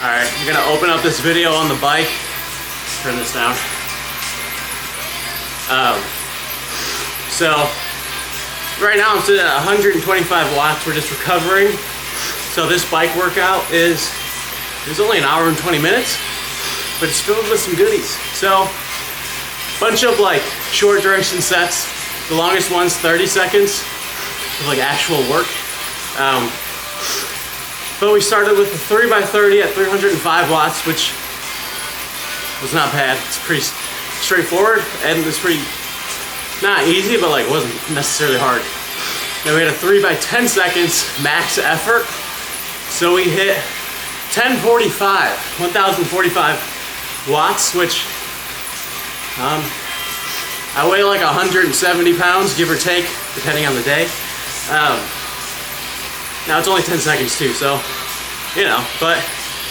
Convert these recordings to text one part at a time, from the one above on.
Alright, I'm gonna open up this video on the bike. Turn this down. So, right now I'm sitting at 125 watts. We're just recovering. So this bike workout is only an hour and 20 minutes, but it's filled with some goodies. So, bunch of like short duration sets. The longest one's 30 seconds of like actual work. But we started with the 3x30 at 305 watts, which was not bad. It's pretty straightforward and it's pretty, not easy, but like wasn't necessarily hard. Then we had a 3x10 seconds max effort. So we hit 1045 watts, which I weigh like 170 pounds, give or take, depending on the day. Now it's only 10 seconds too, so, you know, but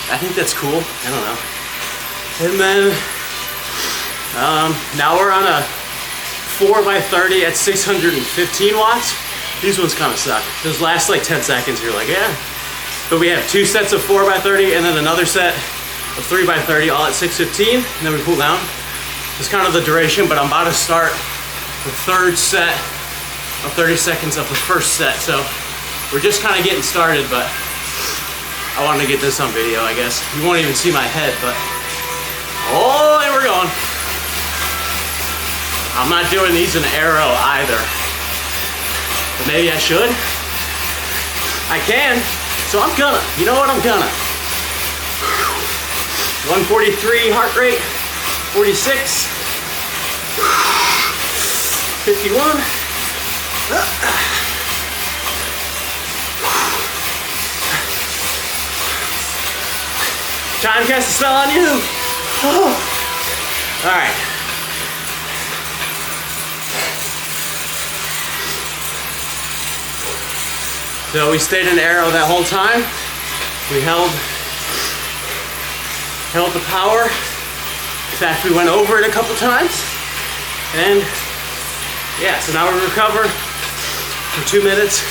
I think that's cool. I don't know. And then, now we're on a 4x30 at 615 watts. These ones kind of suck. Those last like 10 seconds, you're like, yeah. But we have two sets of 4x30 and then another set of 3x30 all at 615, and then we pull down. It's kind of the duration, but I'm about to start the third set of 30 seconds of the first set. So we're just kind of getting started, but I wanted to get this on video, I guess. You won't even see my head, but oh, and we're going. I'm not doing these in arrow either, but maybe I should. I can, so I'm gonna. You know what, I'm gonna. 143 heart rate, 46, 51. Time cast a spell on you. Oh. All right. So we stayed in arrow that whole time. We held the power. In fact, we went over it a couple times. And yeah, so now we recover for 2 minutes.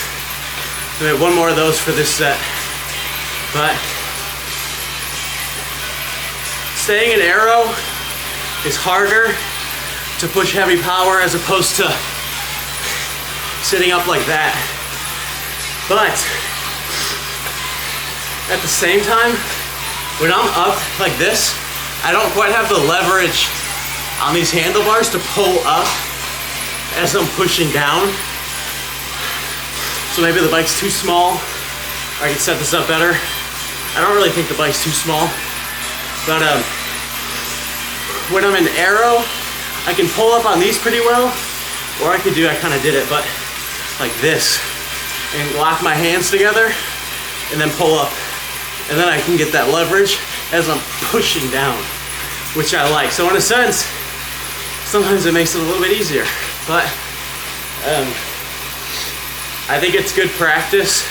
We have one more of those for this set. But staying in arrow is harder to push heavy power as opposed to sitting up like that. But at the same time, when I'm up like this, I don't quite have the leverage on these handlebars to pull up as I'm pushing down. So maybe the bike's too small, or I can set this up better. I don't really think the bike's too small, but when I'm in arrow, I can pull up on these pretty well, or I kind of did it, but like this, and lock my hands together, and then pull up. And then I can get that leverage as I'm pushing down, which I like. So in a sense, sometimes it makes it a little bit easier, but I think it's good practice,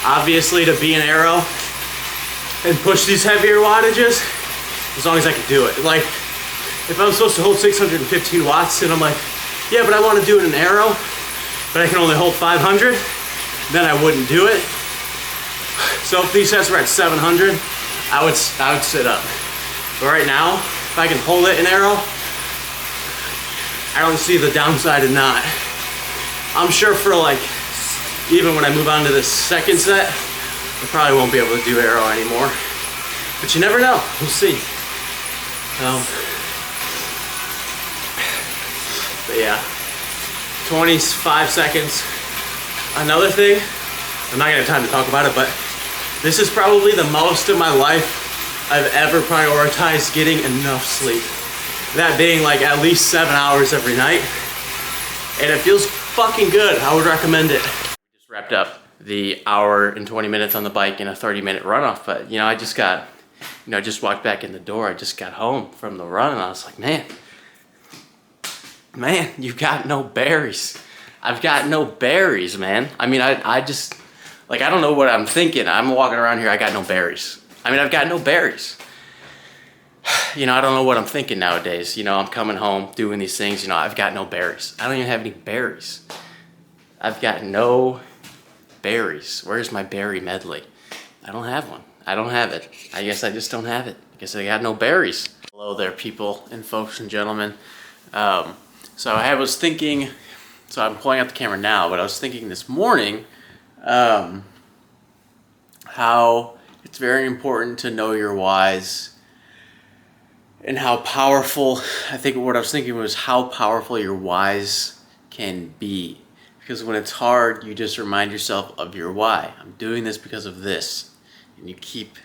obviously, to be in arrow and push these heavier wattages, as long as I can do it. Like, if I'm supposed to hold 615 watts and I'm like, yeah, but I want to do it in arrow, but I can only hold 500, then I wouldn't do it. So if these sets were at 700, I would sit up. But right now, if I can hold it in arrow, I don't see the downside in not. I'm sure for like, even when I move on to this second set, I probably won't be able to do arrow anymore. But you never know, we'll see. But yeah, 25 seconds. Another thing, I'm not gonna have time to talk about it, but this is probably the most of my life I've ever prioritized getting enough sleep. That being like at least 7 hours every night. And it feels fucking good. I would recommend it. We just wrapped up the hour and 20 minutes on the bike in a 30-minute runoff, but you know, I just walked back in the door. I just got home from the run and I was like, man, you've got no berries. I've got no berries, man. I mean, I just, like, I don't know what I'm thinking. I'm walking around here, I got no berries. I mean, I've got no berries. You know, I don't know what I'm thinking nowadays. You know, I'm coming home, doing these things, you know, I've got no berries. I don't even have any berries. I've got no berries. Where's my berry medley? I don't have one. I don't have it. I guess I just don't have it. I guess I got no berries. Hello there, people and folks and gentlemen. So I was thinking, so I'm pulling out the camera now, but I was thinking this morning how it's very important to know your whys and how powerful, I think what I was thinking was how powerful your whys can be. Because when it's hard, you just remind yourself of your why. I'm doing this because of this. And you keep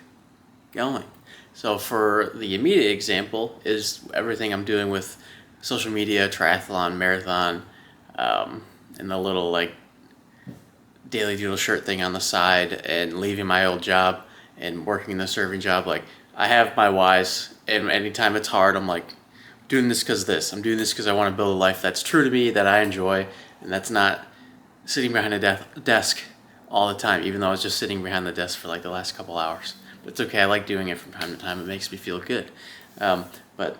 going. So for the immediate example is everything I'm doing with social media, triathlon, marathon, and the little like daily Doodle shirt thing on the side, and leaving my old job and working the serving job. Like, I have my whys, and anytime it's hard, I'm like, doing this because this. I'm doing this because I want to build a life that's true to me, that I enjoy, and that's not sitting behind a desk all the time, even though I was just sitting behind the desk for like the last couple hours. But it's okay, I like doing it from time to time. It makes me feel good. But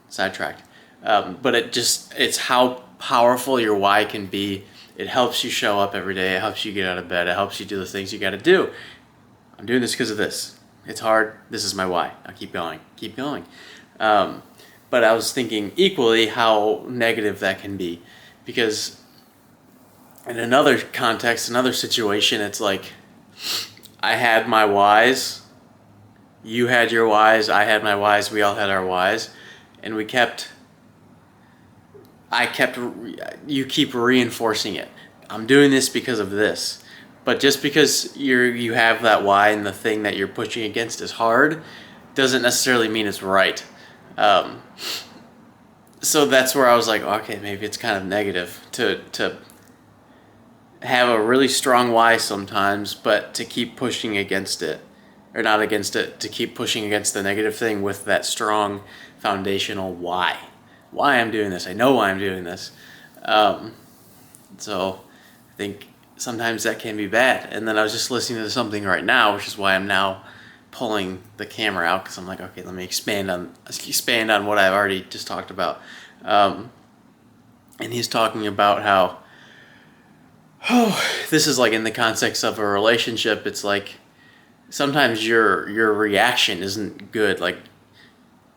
sidetracked. But it's how powerful your why can be. It helps you show up every day. It helps you get out of bed. It helps you do the things you got to do. I'm doing this because of this. It's hard. This is my why. I'll keep going. Keep going. But I was thinking equally how negative that can be. Because in another context, another situation, it's like I had my whys. You had your whys. I had my whys. We all had our whys. And you keep reinforcing it. I'm doing this because of this. But just because you have that why and the thing that you're pushing against is hard, doesn't necessarily mean it's right. So that's where I was like, okay, maybe it's kind of negative to have a really strong why sometimes, but to keep pushing against it, or not against it, to keep pushing against the negative thing with that strong foundational why. Why I'm doing this. I know why I'm doing this. So I think sometimes that can be bad. And then I was just listening to something right now, which is why I'm now pulling the camera out, because I'm like, okay, let me expand on what I've already just talked about. And he's talking about how, this is like in the context of a relationship. It's like sometimes your reaction isn't good. Like,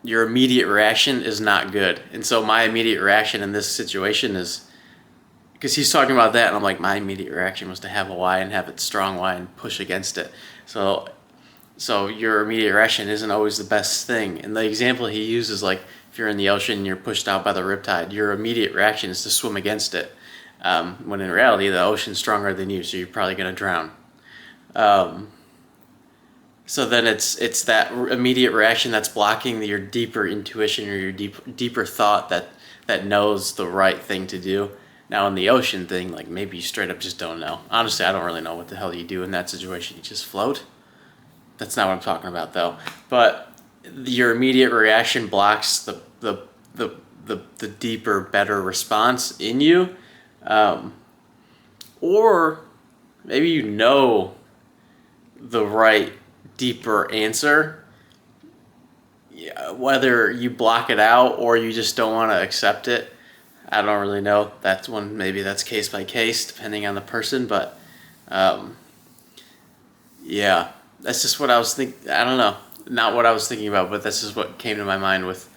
your immediate reaction is not good. And so my immediate reaction in this situation is, because he's talking about that, and I'm like, my immediate reaction was to have a why and have it strong why and push against it. So your immediate reaction isn't always the best thing. And the example he uses, like, if you're in the ocean and you're pushed out by the riptide, your immediate reaction is to swim against it. When in reality, the ocean's stronger than you, so you're probably going to drown. So then it's that immediate reaction that's blocking your deeper intuition or your deeper thought that knows the right thing to do. Now in the ocean thing, like, maybe you straight up just don't know. Honestly, I don't really know what the hell you do in that situation. You just float. That's not what I'm talking about though. But your immediate reaction blocks the deeper, better response in you. Or maybe you know the right deeper answer, whether you block it out or you just don't want to accept it. I don't really know. That's one, maybe that's case by case depending on the person, but yeah, that's just what I was thinking. I don't know, not what I was thinking about, but that's just what came to my mind with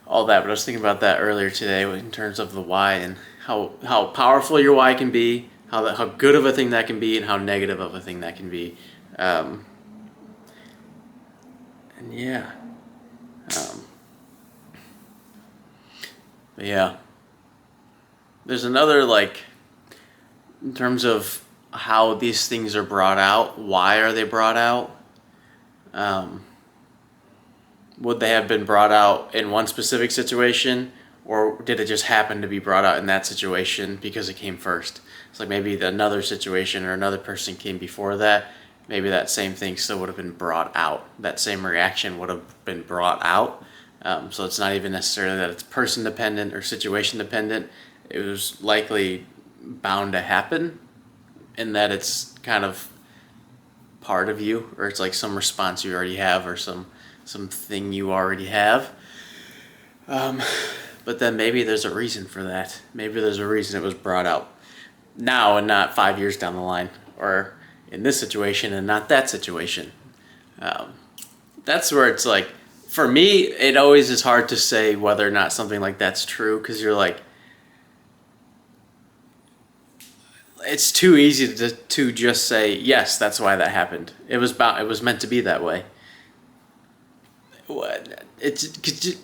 all that. But I was thinking about that earlier today in terms of the why and how powerful your why can be, how good of a thing that can be, and how negative of a thing that can be. And yeah, but yeah, there's another, like, in terms of how these things are brought out, why are they brought out? Would they have been brought out in one specific situation, or did it just happen to be brought out in that situation because it came first? It's like maybe another situation or another person came before that. Maybe that same thing still would have been brought out. That same reaction would have been brought out. So it's not even necessarily that it's person dependent or situation dependent. It was likely bound to happen, in that it's kind of part of you, or it's like some response you already have, or something you already have. But then maybe there's a reason for that. Maybe there's a reason it was brought out now and not 5 years down the line, or in this situation and not that situation. That's where it's like, for me, it always is hard to say whether or not something like that's true, because you're like, it's too easy to just say, yes, that's why that happened. It was meant to be that way.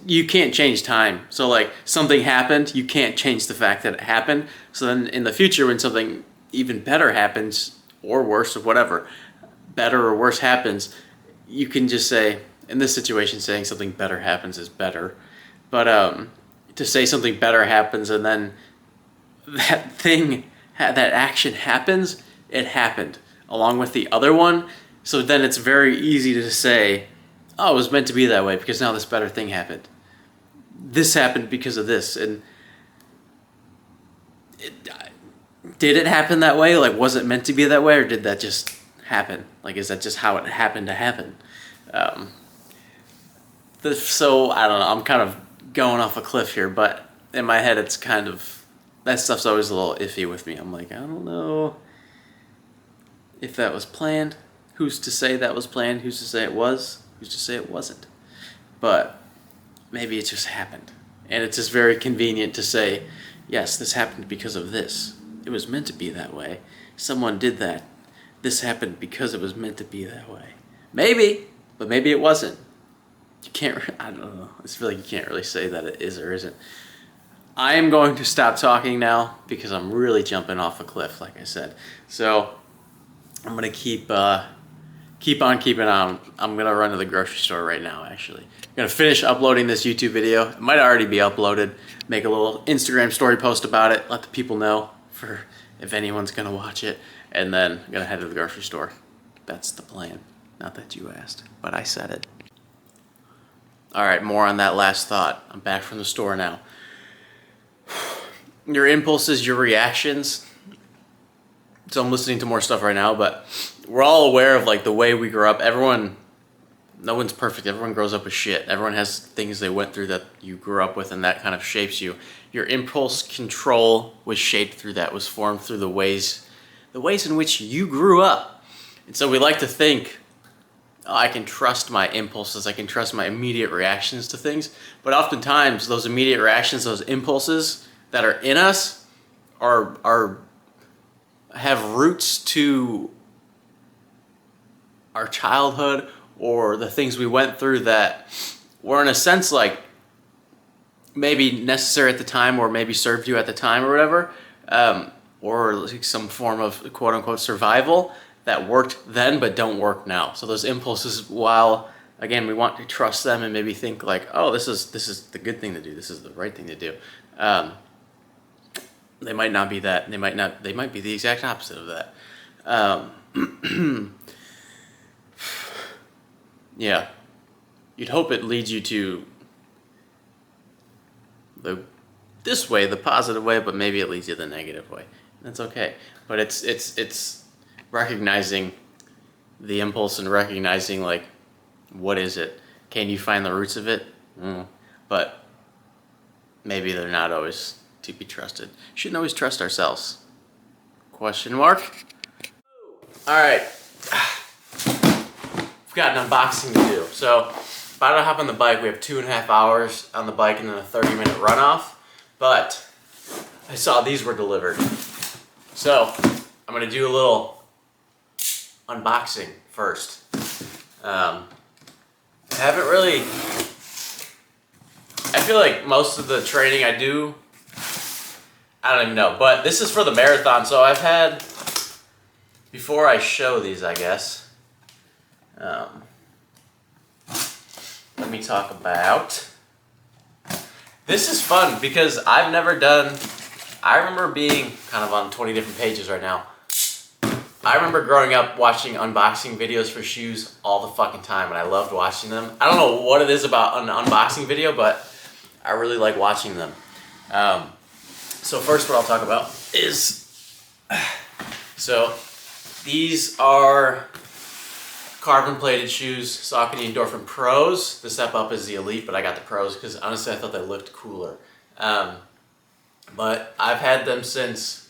You can't change time. So like, something happened, you can't change the fact that it happened. So then in the future, when something even better happens, or worse, or whatever, better or worse happens, you can just say, in this situation, saying something better happens is better. But to say something better happens and then that action happens, it happened along with the other one. So then it's very easy to say, oh, it was meant to be that way because now this better thing happened. This happened because of this. And did it happen that way? Like, was it meant to be that way, or did that just happen? Like, is that just how it happened to happen? So, I don't know. I'm kind of going off a cliff here, but in my head, it's kind of, that stuff's always a little iffy with me. I'm like, I don't know if that was planned. Who's to say that was planned? Who's to say it was? Who's to say it wasn't? But maybe it just happened. And it's just very convenient to say, yes, this happened because of this. It was meant to be that way. Someone did that. This happened because it was meant to be that way. Maybe, but maybe it wasn't. You can't, I don't know. I feel like you can't really say that it is or isn't. I am going to stop talking now because I'm really jumping off a cliff, like I said. So I'm going to keep on keeping on. I'm going to run to the grocery store right now, actually. I'm going to finish uploading this YouTube video. It might already be uploaded. Make a little Instagram story post about it. Let the people know for if anyone's going to watch it. And then I'm going to head to the grocery store. That's the plan. Not that you asked, but I said it. All right, more on that last thought. I'm back from the store now. Your impulses, your reactions. So I'm listening to more stuff right now, but we're all aware of like the way we grew up. No one's perfect. Everyone grows up with shit. Everyone has things they went through that you grew up with, and that kind of shapes you. Your impulse control was shaped through that, was formed through the ways in which you grew up. And so we like to think, oh, I can trust my impulses, I can trust my immediate reactions to things. But oftentimes those immediate reactions, those impulses that are in us have roots to our childhood or the things we went through that were in a sense like maybe necessary at the time or maybe served you at the time or whatever, or like some form of quote-unquote survival that worked then but don't work now. So those impulses, while again we want to trust them and maybe think like, oh, this is the good thing to do, this is the right thing to do, they might not be that. They might be the exact opposite of that. Yeah, you'd hope it leads you to this way, the positive way, but maybe it leads you the negative way. That's okay. But it's recognizing the impulse and recognizing like, what is it? Can you find the roots of it? But maybe they're not always to be trusted. Shouldn't always trust ourselves. Question mark? All right. We've got an unboxing to do. So about to hop on the bike. We have 2.5 hours on the bike and then a 30-minute runoff. But I saw these were delivered. So I'm gonna do a little unboxing first. I haven't really, I feel like most of the training I do, I don't even know, but this is for the marathon. So I've had, before I show these, I guess, let me talk about, this is fun because I've never done, I remember being kind of on 20 different pages right now. I remember growing up watching unboxing videos for shoes all the fucking time, and I loved watching them. I don't know what it is about an unboxing video, but I really like watching them. So first what I'll talk about is, so these are carbon plated shoes, Saucony Endorphin Pros. The step up is the Elite, but I got the Pros because honestly I thought they looked cooler. But I've had them since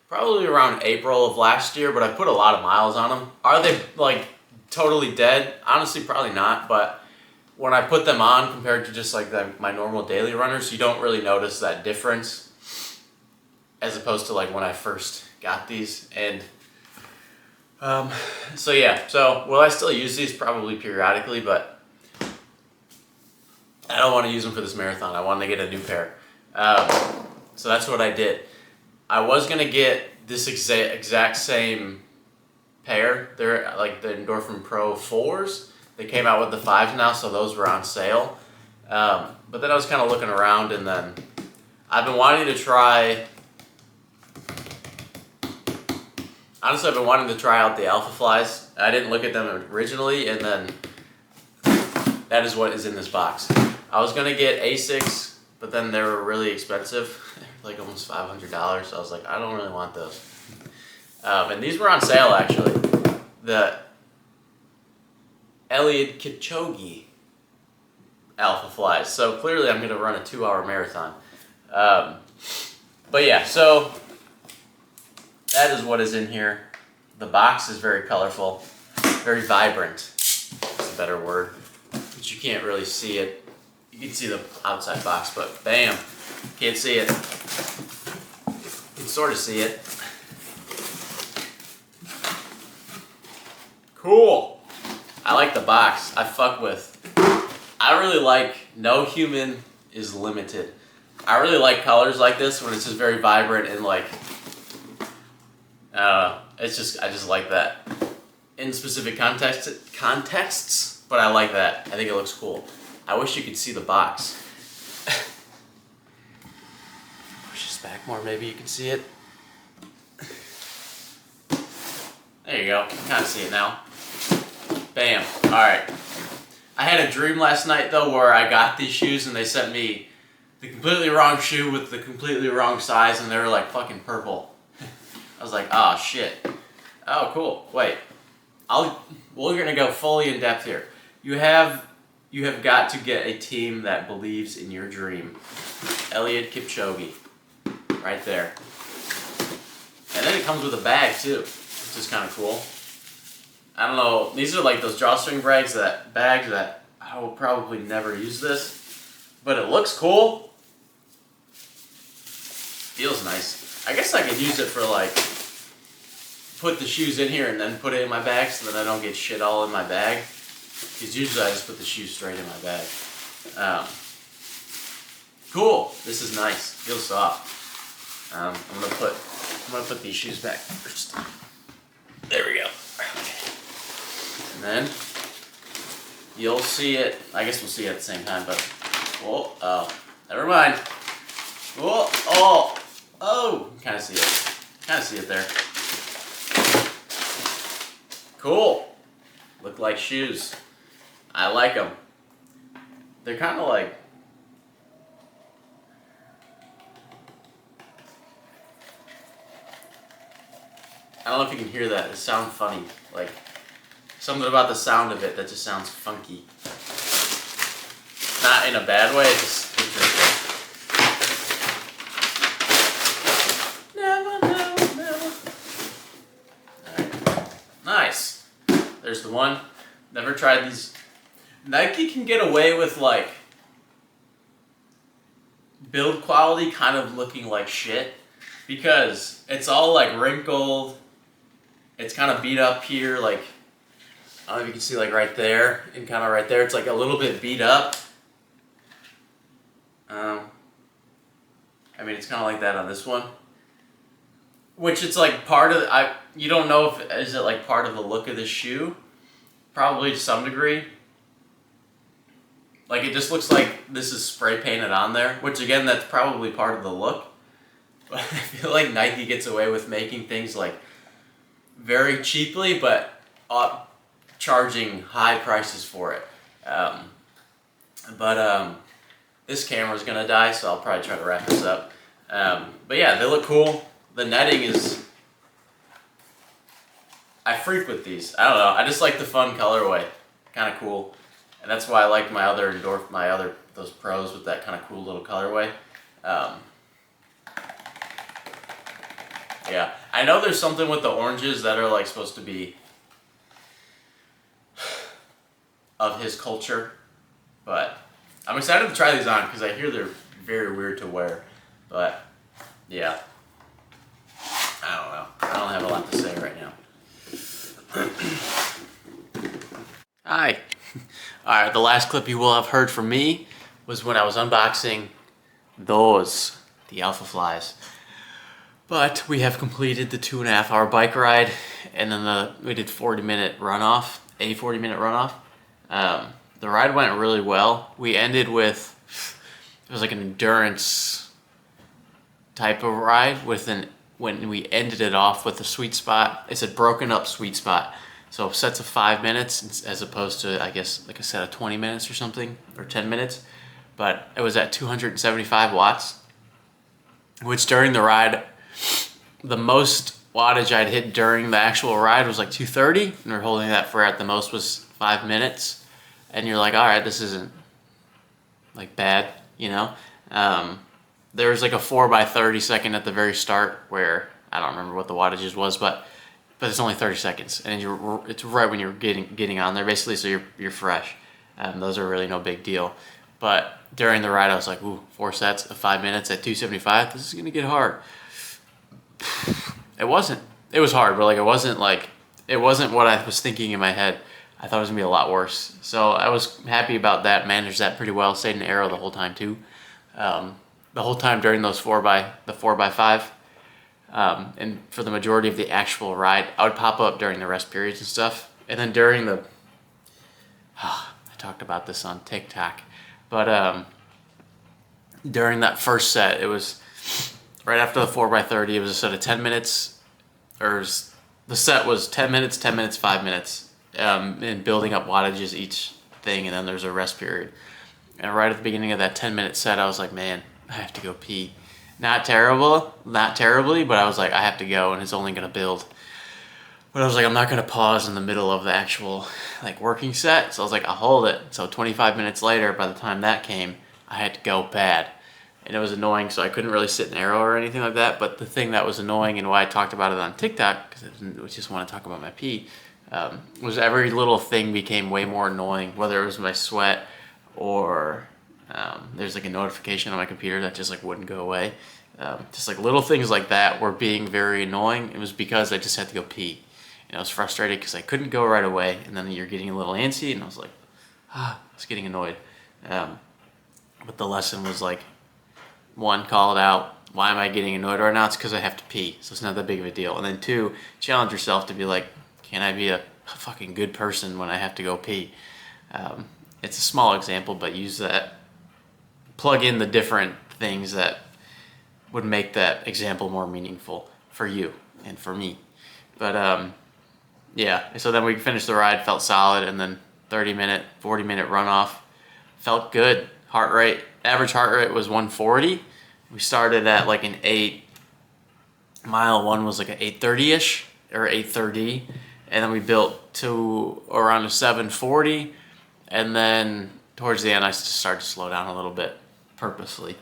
probably around April of last year, but I put a lot of miles on them. Are they like totally dead? Honestly, probably not, but when I put them on compared to just like my normal daily runners, you don't really notice that difference as opposed to like when I first got these. And so yeah, so will I still use these? Probably periodically, but I don't want to use them for this marathon. I wanted to get a new pair. So that's what I did. I was going to get this exact same pair. They're like the Endorphin Pro 4s. They came out with the 5s now, so those were on sale. But then I was kind of looking around, and then I've been wanting to try... Honestly, I've been wanting to try out the Alpha Flies. I didn't look at them originally, and then that is what is in this box. I was going to get Asics, but then they were really expensive. Like almost $500, so I was like, I don't really want those. And these were on sale, actually. The Eliud Kipchoge Alpha Flies. So clearly I'm going to run a 2-hour marathon. But yeah, so that is what is in here. The box is very colorful, very vibrant. That's a better word. But you can't really see it. You can see the outside box, but bam, can't see it. You can sort of see it. Cool. I like the box. I really like No Human is Limited. I really like colors like this when it's just very vibrant and like, I just like that. In specific contexts, but I like that. I think it looks cool. I wish you could see the box. Push this back more, maybe you can see it. There you go, you can kind of see it now. Bam, alright. I had a dream last night though where I got these shoes and they sent me the completely wrong shoe with the completely wrong size and they were like fucking purple. I was like, oh shit. Oh cool, wait. We're gonna go fully in depth here. You have got to get a team that believes in your dream. Eliud Kipchoge. Right there. And then it comes with a bag too, which is kind of cool. I don't know, these are like those drawstring bags that I will probably never use this, but it looks cool. Feels nice. I guess I could use it for like, put the shoes in here and then put it in my bag so that I don't get shit all in my bag. Because usually I just put the shoes straight in my bag. Cool. This is nice. Feels soft. I'm gonna put these shoes back first. There we go. And then you'll see it. I guess we'll see it at the same time, but oh, never mind. Oh, kind of see it. Kind of see it there. Cool. Look like shoes. I like them. They're kind of like, I don't know if you can hear that. It sounds funny. Like, something about the sound of it that just sounds funky. Not in a bad way, it's just interesting. Never. Alright. Nice. There's the one. Never tried these. Nike can get away with like build quality kind of looking like shit because it's all like wrinkled. It's kind of beat up here, like I don't know if you can see like right there and kind of right there. It's like a little bit beat up. I mean, it's kind of like that on this one, which it's like part of. You don't know if is it like part of the look of the shoe. Probably to some degree. Like it just looks like this is spray painted on there, which again, that's probably part of the look. But I feel like Nike gets away with making things like very cheaply, but charging high prices for it. This camera's gonna die, so I'll probably try to wrap this up. But yeah, they look cool. The netting is... I freak with these. I don't know. I just like the fun colorway. Kind of cool. And that's why I like those pros with that kind of cool little colorway. Yeah, I know there's something with the oranges that are like supposed to be of his culture, but I'm excited to try these on because I hear they're very weird to wear. But yeah, I don't know. I don't have a lot to say right now. Hi. All right, the last clip you will have heard from me was when I was unboxing the Alpha Flies. But we have completed the 2.5 hour bike ride, and then we did 40-minute runoff, a 40-minute runoff. The ride went really well. We ended with, it was like an endurance type of ride when we ended it off with a sweet spot. It's a broken up sweet spot. So sets of 5 minutes as opposed to, I guess, like a set of 20 minutes or something, or 10 minutes. But it was at 275 watts, which during the ride, the most wattage I'd hit during the actual ride was like 230, and we're holding that for at the most was 5 minutes. And you're like, all right, this isn't like bad, you know? There was like a 4x30 second at the very start where I don't remember what the wattages was, but it's only 30 seconds, and it's right when you're getting on there basically, so you're fresh. Those are really no big deal. But during the ride, I was like, ooh, 4 sets of 5 minutes at 275. This is gonna get hard. It wasn't. It was hard, but like it wasn't what I was thinking in my head. I thought it was gonna be a lot worse. So I was happy about that. Managed that pretty well. Stayed in aero the whole time too. The whole time during those 4x5. And for the majority of the actual ride, I would pop up during the rest periods and stuff. And then during the, I talked about this on TikTok, but during that first set, it was right after the 4x30. It was a set of 10 minutes, the set was 10 minutes, 10 minutes, 5 minutes, and building up wattages each thing, and then there's a rest period. And right at the beginning of that 10-minute set, I was like, man, I have to go pee. Not terribly, but I was like, I have to go, and it's only gonna build. But I was like, I'm not gonna pause in the middle of the actual like working set, so I was like, I'll hold it. So 25 minutes later, by the time that came, I had to go bad, and it was annoying. So I couldn't really sit in aero or anything like that. But the thing that was annoying and why I talked about it on TikTok, because I just want to talk about my pee, was every little thing became way more annoying. Whether it was my sweat or there's like a notification on my computer that just like wouldn't go away. Just like little things like that were being very annoying. It was because I just had to go pee. And I was frustrated because I couldn't go right away. And then you're getting a little antsy, and I was like, I was getting annoyed. But the lesson was like, one, call it out. Why am I getting annoyed right now? It's because I have to pee. So it's not that big of a deal. And then two, challenge yourself to be like, can I be a fucking good person when I have to go pee? It's a small example, but use that. Plug in the different things that would make that example more meaningful for you and for me. But yeah, so then we finished the ride, felt solid, and then 30-minute, 40-minute runoff, felt good. Average heart rate was 140. We started at like an 8. Mile 1 was like an 830-ish or 830, and then we built to around a 740, and then towards the end I started to slow down a little bit purposely.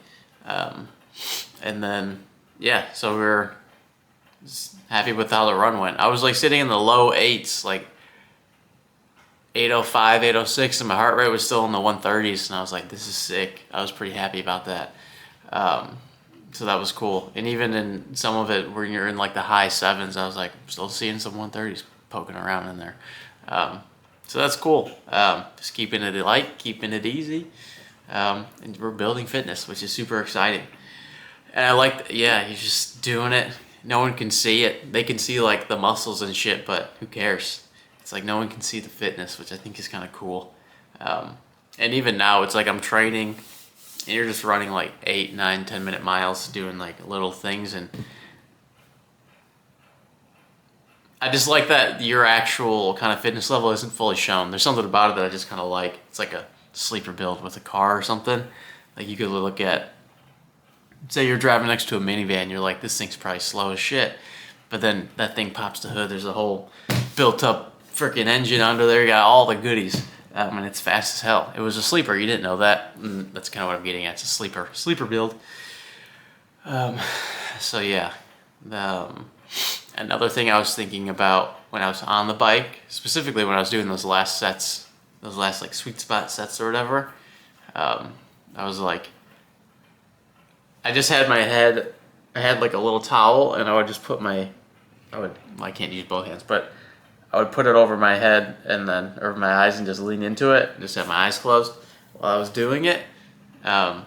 And then, yeah, so we were happy with how the run went. I was like sitting in the low 8s, like 805, 806, and my heart rate was still in the 130s, and I was like, this is sick. I was pretty happy about that. So that was cool. And even in some of it where you're in like the high 7s, I was like, I'm still seeing some 130s poking around in there. So that's cool. Just keeping it light, keeping it easy. And we're building fitness, which is super exciting. And I like, yeah, you're just doing it. No one can see it. They can see like the muscles and shit, but who cares? It's like no one can see the fitness, which I think is kind of cool. And even now, it's like I'm training, and you're just running like 8, 9, 10-minute miles, doing like little things. And I just like that your actual kind of fitness level isn't fully shown. There's something about it that I just kind of like. It's like a sleeper build with a car or something. Like you could look at, say you're driving next to a minivan, you're like, this thing's probably slow as shit. But then that thing pops the hood, there's a whole built up freaking engine under there, you got all the goodies. And it's fast as hell. It was a sleeper, you didn't know that. That's kind of what I'm getting at, it's a sleeper build. So yeah, Another thing I was thinking about when I was on the bike, specifically when I was doing those last sets, those last like sweet spot sets or whatever, I was like, I just had my head, I had like a little towel, and I would just put my, well, I can't use both hands, but I would put it over my head and then over my eyes and just lean into it, and just have my eyes closed while I was doing it. And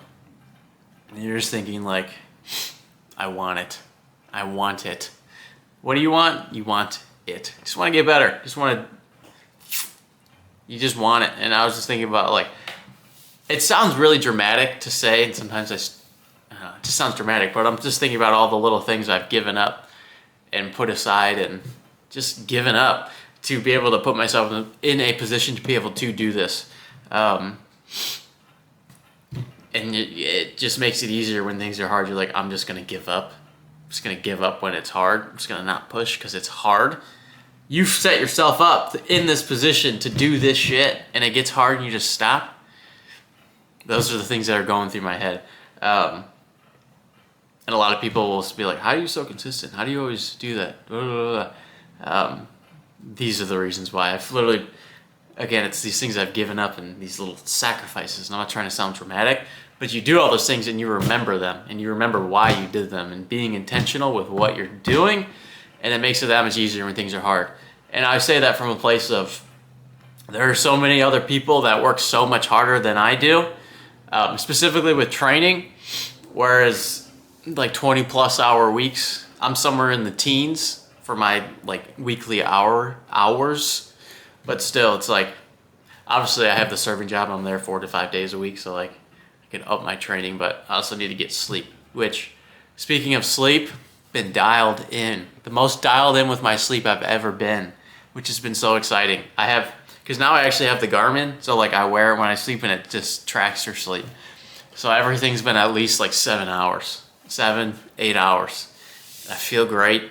you're just thinking like, I want it. I want it. What do you want? You want it. You just want to get better. You just want it. And I was just thinking about like, it sounds really dramatic to say, and sometimes it just sounds dramatic, but I'm just thinking about all the little things I've given up and put aside and just given up to be able to put myself in a position to be able to do this. And it just makes it easier when things are hard. You're like, I'm just going to give up. I'm just going to give up when it's hard. I'm just going to not push because it's hard. You've set yourself up in this position to do this shit, and it gets hard and you just stop. Those are the things that are going through my head. And a lot of people will be like, how are you so consistent? How do you always do that? These are the reasons why. I've literally, again, it's these things I've given up and these little sacrifices. And I'm not trying to sound dramatic, but you do all those things and you remember them and you remember why you did them and being intentional with what you're doing, and it makes it that much easier when things are hard. And I say that from a place of, there are so many other people that work so much harder than I do, specifically with training, whereas like 20+ hour weeks, I'm somewhere in the teens for my like weekly hours, but still it's like, obviously I have the serving job, I'm there 4 to 5 days a week, so like I can up my training, but I also need to get sleep, which, speaking of sleep, been dialed in. The most dialed in with my sleep I've ever been, which has been so exciting. Because now I actually have the Garmin, so like I wear it when I sleep and it just tracks your sleep. So everything's been at least like 7 hours, 7-8 hours. I feel great.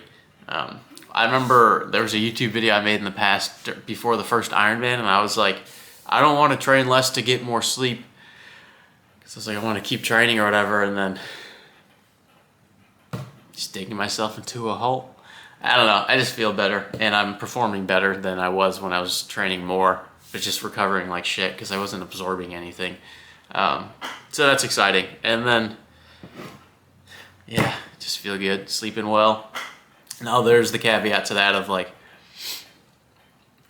I remember there was a YouTube video I made in the past before the first Ironman, and I was like, I don't want to train less to get more sleep. Because I was like, I want to keep training or whatever, and then just digging myself into a hole. I don't know, I just feel better, and I'm performing better than I was when I was training more, but just recovering like shit because I wasn't absorbing anything. So that's exciting. And then, yeah, just feel good, sleeping well. Now there's the caveat to that of like,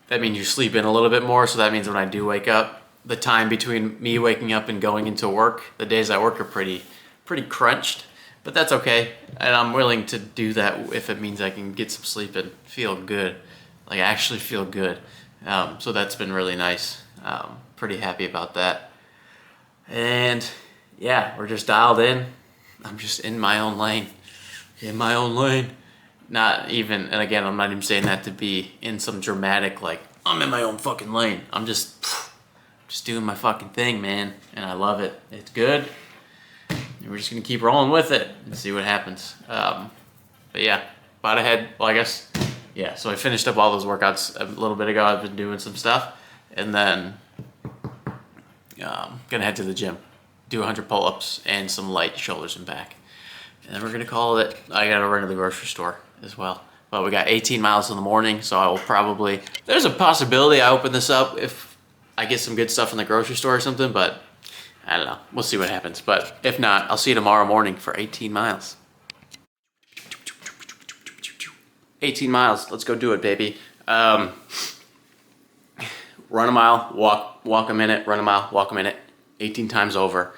that means you sleep in a little bit more, so that means when I do wake up, the time between me waking up and going into work, the days I work are pretty crunched, but that's okay. And I'm willing to do that if it means I can get some sleep and feel good, like actually feel good. So that's been really nice. Pretty happy about that. And yeah, we're just dialed in. I'm just in my own lane. Not even, and again, I'm not even saying that to be in some dramatic, like, I'm in my own fucking lane. I'm just doing my fucking thing, man. And I love it. It's good. And we're just going to keep rolling with it and see what happens. But yeah, about ahead. Well, I guess, yeah. So I finished up all those workouts a little bit ago. I've been doing some stuff. And then going to head to the gym. Do 100 pull-ups and some light shoulders and back. And then we're going to call it, I got to run to the grocery store as well. But we got 18 miles in the morning, so I will probably, there's a possibility I open this up if I get some good stuff in the grocery store or something, but I don't know. We'll see what happens. But if not, I'll see you tomorrow morning for 18 miles. 18 miles. Let's go do it, baby. Run a mile, walk a minute, run a mile, walk a minute. 18 times over.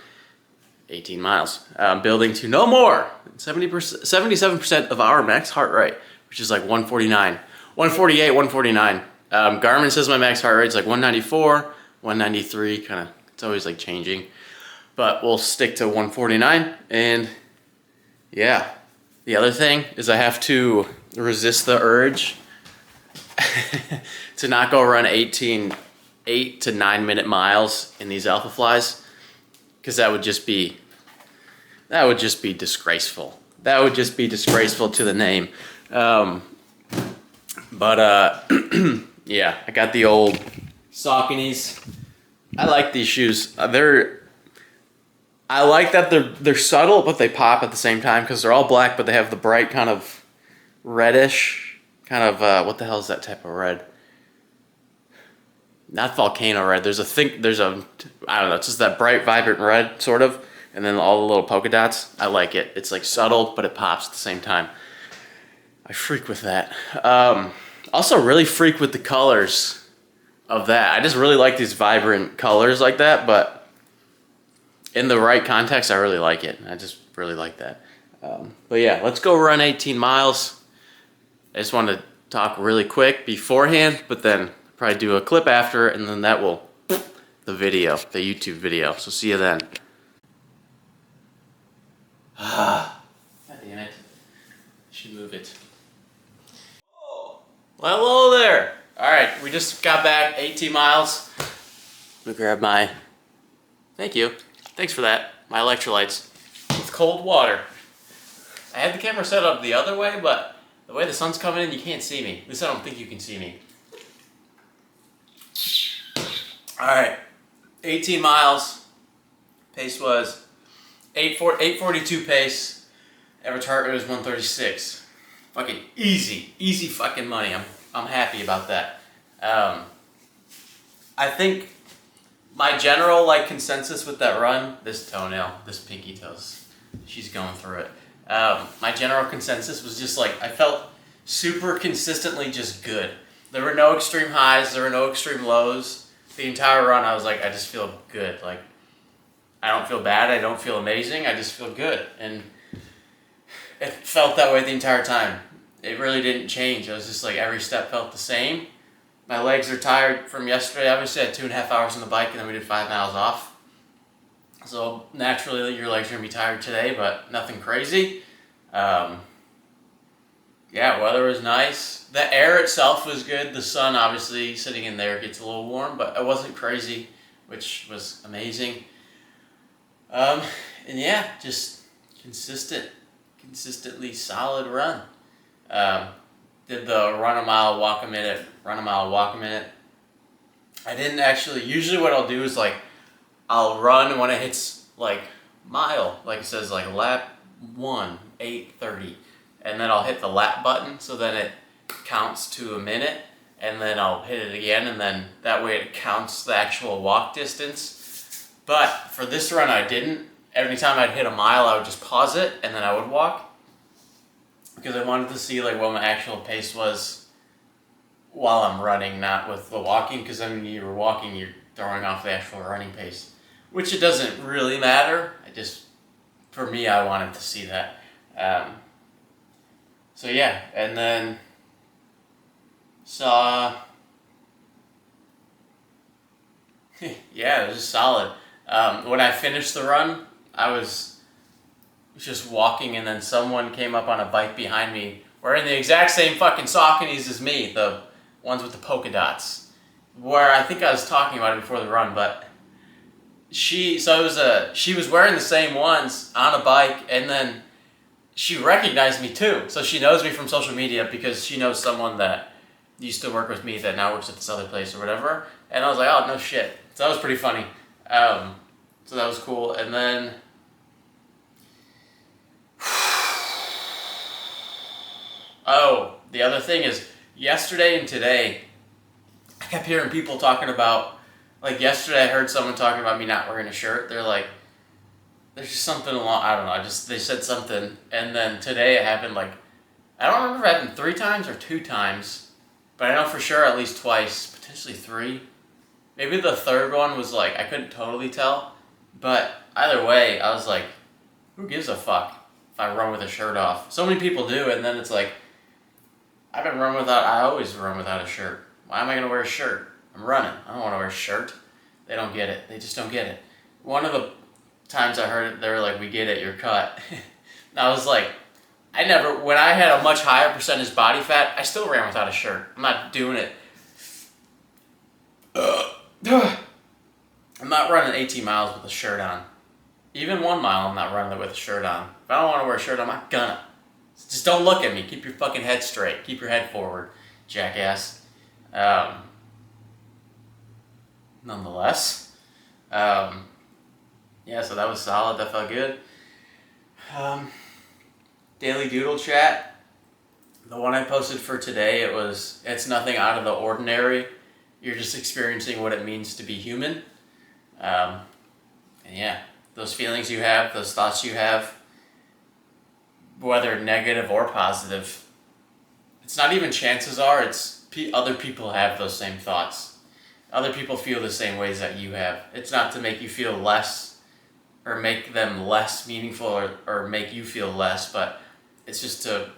18 miles. Building to no more. 77% of our max heart rate, which is like 149. 148, 149. Garmin says my max heart rate is like 194, 193, kind of, it's always like changing. But we'll stick to 149, and yeah. The other thing is I have to resist the urge to not go run 8 to 9 minute miles in these Alpha Flies, because that would just be disgraceful. That would just be disgraceful to the name. Yeah, I got the old Sauconys. I like these shoes. I like that they're subtle, but they pop at the same time because they're all black, but they have the bright kind of reddish, kind of, what the hell is that type of red? Not volcano red. There's a, I don't know, it's just that bright, vibrant red, sort of. And then all the little polka dots. I like it. It's like subtle, but it pops at the same time. I freak with that. Also really freak with the colors of that. I just really like these vibrant colors like that, but in the right context, I really like it. I just really like that. But yeah, let's go run 18 miles. I just wanted to talk really quick beforehand, but then probably do a clip after, and then that will, the YouTube video. So see you then. God damn it. Should move it. Well, hello there. All right, we just got back 18 miles. Let me grab my, thank you. Thanks for that. My electrolytes with cold water. I had the camera set up the other way, but the way the sun's coming in, you can't see me. At least I don't think you can see me. All right, 18 miles. Pace was 8:42 pace. Average heart rate was 136. Fucking easy fucking money. I'm happy about that. I think my general like consensus with that run, this toenail, this pinky toes, she's going through it. My general consensus was just like I felt super consistently just good. There were no extreme highs, there were no extreme lows. The entire run, I was like, I just feel good. Like I don't feel bad, I don't feel amazing, I just feel good. And it felt that way the entire time. It really didn't change. I was just like, every step felt the same. My legs are tired from yesterday. Obviously, I had 2.5 hours on the bike, and then we did 5 miles off. So naturally, your legs are gonna be tired today, but nothing crazy. Yeah, weather was nice. The air itself was good. The sun, obviously, sitting in there gets a little warm, but it wasn't crazy, which was amazing. And yeah, just consistently solid run. Did the run a mile, walk a minute, run a mile, walk a minute. I didn't actually, usually what I'll do is like, I'll run when it hits like mile, like it says like lap 1, 8:30. And then I'll hit the lap button, so then it counts to a minute, and then I'll hit it again, and then that way it counts the actual walk distance. But for this run I didn't. Every time I'd hit a mile, I would just pause it, and then I would walk. Because I wanted to see like what my actual pace was while I'm running, not with the walking, because I mean you're walking, you're throwing off the actual running pace. Which it doesn't really matter. For me, I wanted to see that. So yeah, and then saw, yeah, it was just solid. When I finished the run, I was just walking, and then someone came up on a bike behind me wearing the exact same fucking Sauconys as me, the ones with the polka dots. Where I think I was talking about it before the run, but she was wearing the same ones on a bike, and then she recognized me too. So she knows me from social media because she knows someone that used to work with me that now works at this other place or whatever. And I was like, oh, no shit. So that was pretty funny. So that was cool. And then, oh, the other thing is yesterday and today, I kept hearing people talking about, like yesterday I heard someone talking about me not wearing a shirt. They're like, there's just something along, I don't know, they said something. And then today it happened like, I don't remember if it happened 3 times or 2 times, but I know for sure at least twice, potentially 3. Maybe the third one was like, I couldn't totally tell. But either way, I was like, who gives a fuck if I run with a shirt off? So many people do, and then it's like, I always run without a shirt. Why am I gonna wear a shirt? I'm running. I don't want to wear a shirt. They don't get it. They just don't get it. One of the times I heard it, they were like, we get it, you're cut. And I was like, when I had a much higher percentage body fat, I still ran without a shirt. I'm not doing it. I'm not running 18 miles with a shirt on. Even 1 mile, I'm not running it with a shirt on. If I don't want to wear a shirt, I'm not gonna. Just don't look at me. Keep your fucking head straight. Keep your head forward, jackass. Nonetheless. Yeah, so that was solid. That felt good. Daily Doodle chat. The one I posted for today, it's nothing out of the ordinary. You're just experiencing what it means to be human. And yeah, those feelings you have, those thoughts you have, whether negative or positive, it's not even chances are, it's other people have those same thoughts. Other people feel the same ways that you have. It's not to make you feel less or make them less meaningful or make you feel less, but it's just to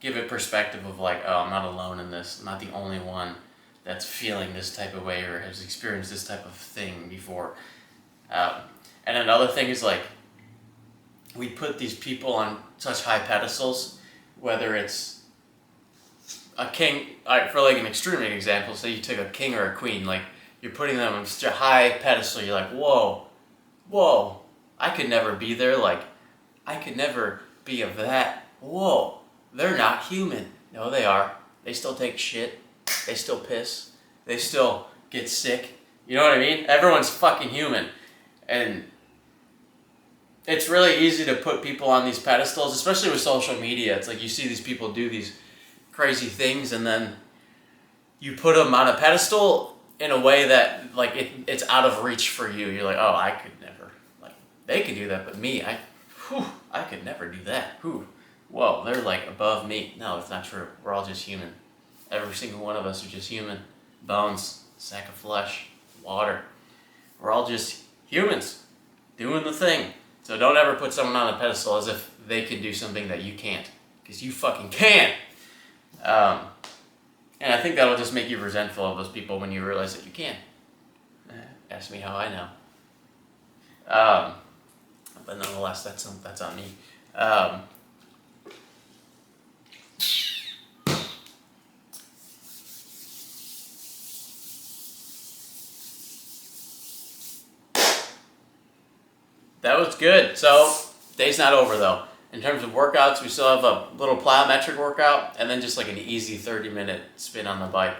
give it perspective of like, oh, I'm not alone in this. I'm not the only one that's feeling this type of way or has experienced this type of thing before. And another thing is like, we put these people on such high pedestals, whether it's a king, for like an extreme example, say you took a king or a queen, like you're putting them on such a high pedestal, you're like, whoa, I could never be there, like, I could never be of that, whoa, they're not human. No, they are. They still take shit, they still piss, they still get sick, you know what I mean? Everyone's fucking human, and it's really easy to put people on these pedestals, especially with social media. It's like you see these people do these crazy things and then you put them on a pedestal in a way that like it's out of reach for you. You're like, oh, I could never, like they could do that, but me, I could never do that. Whoa, they're like above me. No, it's not true. We're all just human. Every single one of us are just human. Bones, sack of flesh, water. We're all just humans doing the thing. So don't ever put someone on a pedestal as if they can do something that you can't, because you fucking can. And I think that'll just make you resentful of those people when you realize that you can. Ask me how I know. But nonetheless, that's on me. That was good. So, day's not over though. In terms of workouts, we still have a little plyometric workout and then just like an easy 30-minute spin on the bike,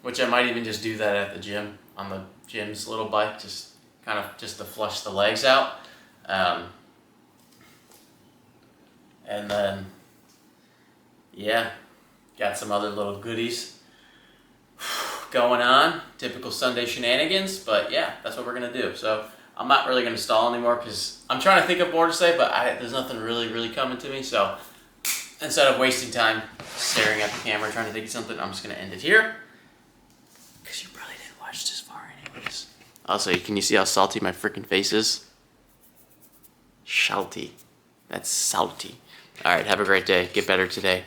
which I might even just do that at the gym, on the gym's little bike, just kind of just to flush the legs out. And then, yeah, got some other little goodies going on. Typical Sunday shenanigans, but yeah, that's what we're going to do. So I'm not really going to stall anymore because I'm trying to think of more to say, but there's nothing really coming to me. So instead of wasting time staring at the camera trying to think of something, I'm just going to end it here because you probably didn't watch this far anyways. Also, can you see how salty my freaking face is? Salty. That's salty. All right, have a great day. Get better today.